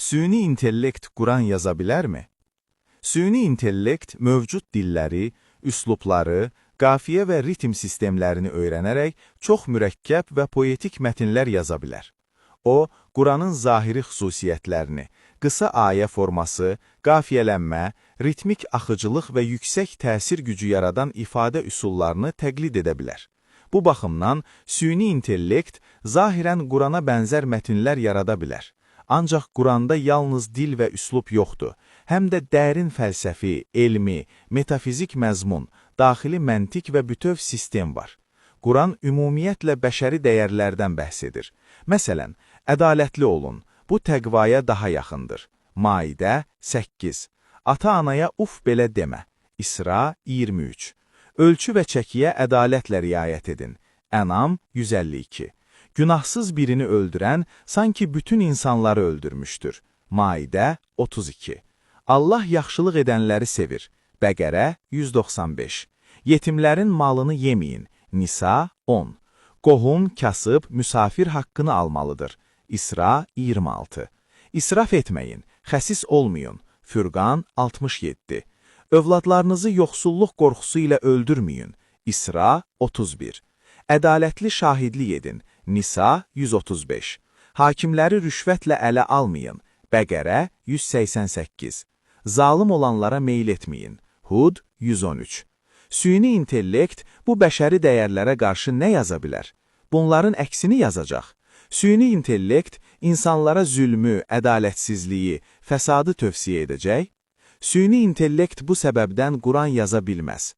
Süni intellekt Quran yaza bilərmi? Süni intellekt mövcud dilləri, üslubları, qafiyə və ritm sistemlərini öyrənərək çox mürəkkəb və poetik mətnlər yaza bilər. O, Quranın zahiri xüsusiyyətlərini, qısa ayə forması, qafiyələnmə, ritmik axıcılıq və yüksək təsir gücü yaradan ifadə üsullarını təqlid edə bilər. Bu baxımdan, süni intellekt zahirən Qurana bənzər mətnlər yarada bilər. Ancaq Quranda yalnız dil və üslub yoxdur, həm də dərin fəlsəfi, elmi, metafizik məzmun, daxili məntiq və bütöv sistem var. Quran ümumiyyətlə bəşəri dəyərlərdən bəhs edir. Məsələn, ədalətli olun, bu təqvaya daha yaxındır. Maidə 8. Ata-anaya uf belə demə. İsra 23. Ölçü və çəkiyə ədalətlə riayət edin. Ənam 152. Günahsız birini öldürən sanki bütün insanları öldürmüşdür. Maidə 32. Allah yaxşılıq edənləri sevir. Bəqərə 195. Yetimlərin malını yeməyin. Nisa 10. Qohum, kasıb, müsafir haqqını almalıdır. İsra 26. İsraf etməyin, xəsis olmayın. Fürqan 67. Övladlarınızı yoxsulluq qorxusu ilə öldürməyin. İsra 31. Ədalətli şahidlik edin. Nisa 135. Hakimləri rüşvətlə ələ almayın. Bəqərə 188. Zalım olanlara meyil etməyin. Hud 113. Süni intellekt bu bəşəri dəyərlərə qarşı nə yaza bilər? Bunların əksini yazacaq. Süni intellekt insanlara zülmü, ədalətsizliyi, fəsadı tövsiyə edəcək. Süni intellekt bu səbəbdən Quran yaza bilməz.